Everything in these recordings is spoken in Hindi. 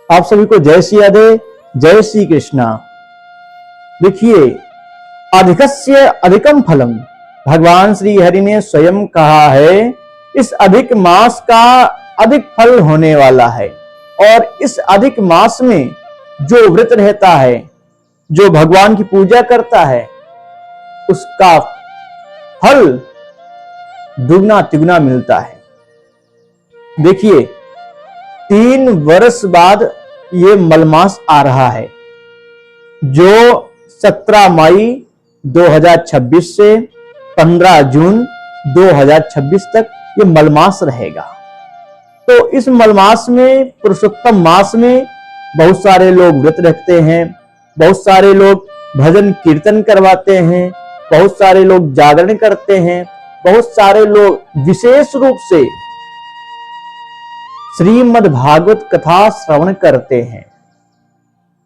आप सभी को जय श्री राधे, जय श्री कृष्णा। देखिए, अधिकस्य अधिकम फलम, भगवान श्री हरि ने स्वयं कहा है इस अधिक मास का अधिक फल होने वाला है। और इस अधिक मास में जो व्रत रहता है, जो भगवान की पूजा करता है, उसका फल दुगना तिगुना मिलता है। देखिए, 3 वर्ष बाद ये मलमास आ रहा है, जो 17 मई 2026 से 15 जून 2026 तक ये मलमास रहेगा। तो इस मलमास में, पुरुषोत्तम मास में, बहुत सारे लोग व्रत रखते हैं, बहुत सारे लोग भजन कीर्तन करवाते हैं, बहुत सारे लोग जागरण करते हैं, बहुत सारे लोग विशेष रूप से श्रीमद् भागवत कथा श्रवण करते हैं।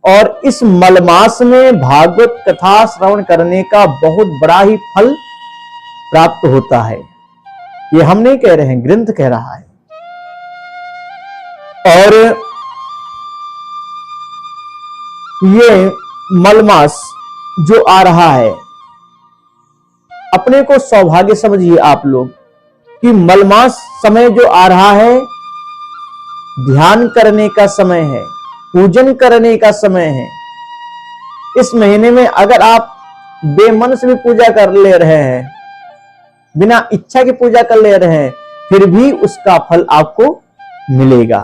और इस मलमास में भागवत कथा श्रवण करने का बहुत बड़ा ही फल प्राप्त होता है। ये हम नहीं कह रहे हैं, ग्रंथ कह रहा है। और ये मलमास जो आ रहा है, अपने को सौभाग्य समझिए आप लोग कि मलमास समय जो आ रहा है, ध्यान करने का समय है, पूजन करने का समय है। इस महीने में अगर आप बेमन से भी पूजा कर ले रहे हैं, बिना इच्छा की पूजा कर ले रहे हैं, फिर भी उसका फल आपको मिलेगा।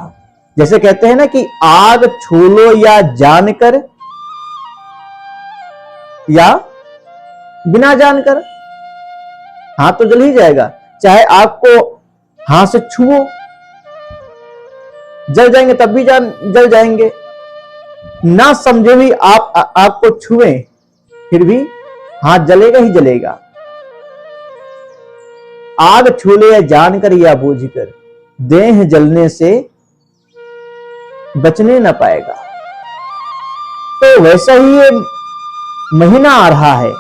जैसे कहते हैं ना कि आग छू लो या जानकर या बिना जानकर, हाथ तो जल ही जाएगा। चाहे आग को हाथ से छुओ, जल जाएंगे, तब भी जल जाएंगे। ना समझे भी आप आग को छुए, फिर भी हाथ जलेगा ही जलेगा। आग छू ले या जानकर या बूझकर, देह जलने से बचने न पाएगा। तो वैसा ही ये महीना आ रहा है,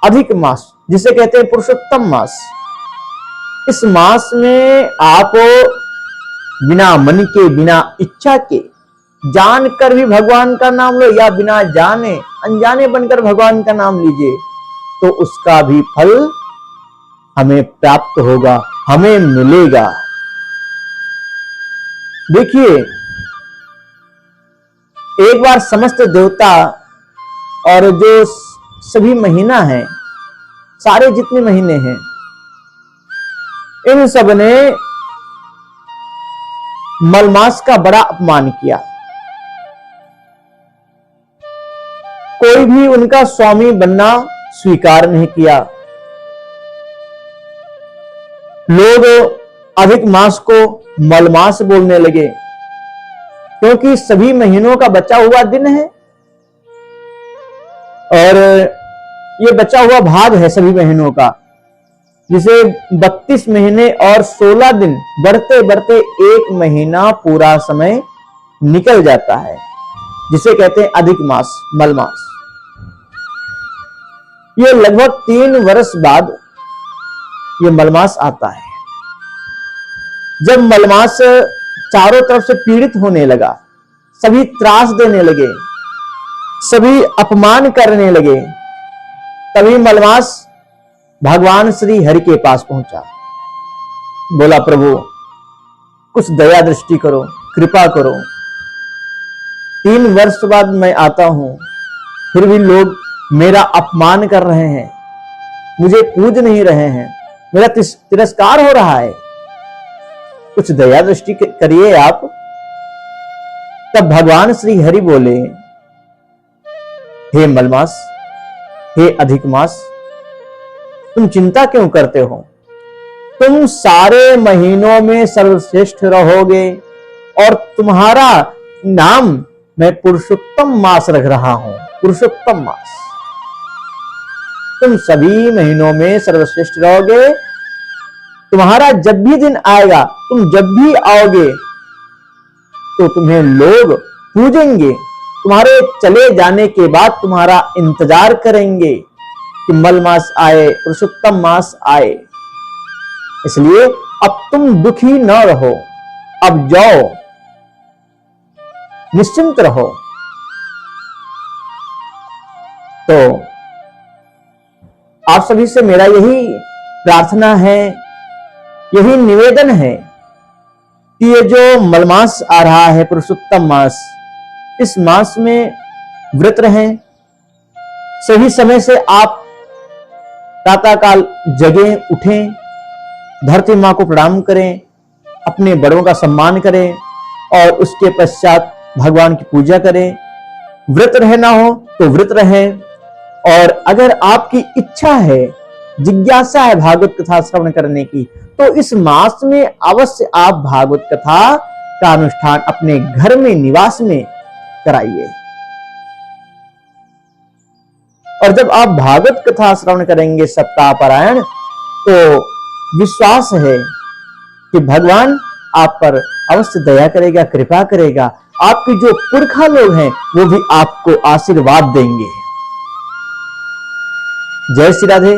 अधिक मास, जिसे कहते हैं पुरुषोत्तम मास। इस मास में आप बिना मन के, बिना इच्छा के, जानकर भी भगवान का नाम लो या बिना जाने अनजाने बनकर भगवान का नाम लीजिए, तो उसका भी फल हमें प्राप्त होगा, हमें मिलेगा। देखिए, एक बार समस्त देवता और जो सभी महीना है, सारे जितने महीने हैं, इन सब ने मलमास का बड़ा अपमान किया। कोई भी उनका स्वामी बनना स्वीकार नहीं किया। लोग अधिक मास को मलमास बोलने लगे, क्योंकि सभी महीनों का बचा हुआ दिन है और ये बचा हुआ भाग है सभी महीनों का, जिसे 32 महीने और 16 दिन बढ़ते बढ़ते एक महीना पूरा समय निकल जाता है, जिसे कहते हैं अधिक मास, मलमास। ये लगभग 3 वर्ष बाद ये मलमास आता है। जब मलमास चारों तरफ से पीड़ित होने लगा, सभी त्रास देने लगे, सभी अपमान करने लगे, तभी मलमास भगवान श्री हरि के पास पहुंचा। बोला, प्रभु कुछ दया दृष्टि करो, कृपा करो। 3 वर्ष बाद मैं आता हूं, फिर भी लोग मेरा अपमान कर रहे हैं, मुझे पूज नहीं रहे हैं, मेरा तिरस्कार हो रहा है, कुछ दया दृष्टि करिए आप। तब भगवान श्री हरि बोले, हे मलमास, हे अधिक मास, तुम चिंता क्यों करते हो? तुम सारे महीनों में सर्वश्रेष्ठ रहोगे और तुम्हारा नाम मैं पुरुषोत्तम मास रख रहा हूं। पुरुषोत्तम मास, तुम सभी महीनों में सर्वश्रेष्ठ रहोगे। तुम्हारा जब भी दिन आएगा, तुम जब भी आओगे, तो तुम्हें लोग पूजेंगे। तुम्हारे चले जाने के बाद तुम्हारा इंतजार करेंगे कि मलमास आए, पुरुषोत्तम मास आए। इसलिए अब तुम दुखी न रहो, अब जाओ निश्चिंत रहो। तो आप सभी से मेरा यही प्रार्थना है, यही निवेदन है कि ये जो मलमास आ रहा है, पुरुषोत्तम मास, इस मास में व्रत रहें। सही समय से आप प्रातःकाल जगें, उठें, धरती मां को प्रणाम करें, अपने बड़ों का सम्मान करें और उसके पश्चात भगवान की पूजा करें। व्रत रहना हो तो व्रत रहें। और अगर आपकी इच्छा है, जिज्ञासा है भागवत कथा श्रवण करने की, तो इस मास में अवश्य आप भागवत कथा का अनुष्ठान अपने घर में, निवास में कराइए। और जब आप भागवत कथा श्रवण करेंगे सप्ताह पारायण, तो विश्वास है कि भगवान आप पर अवश्य दया करेगा, कृपा करेगा। आपके जो पुरखा लोग हैं वो भी आपको आशीर्वाद देंगे। जय श्री राधे।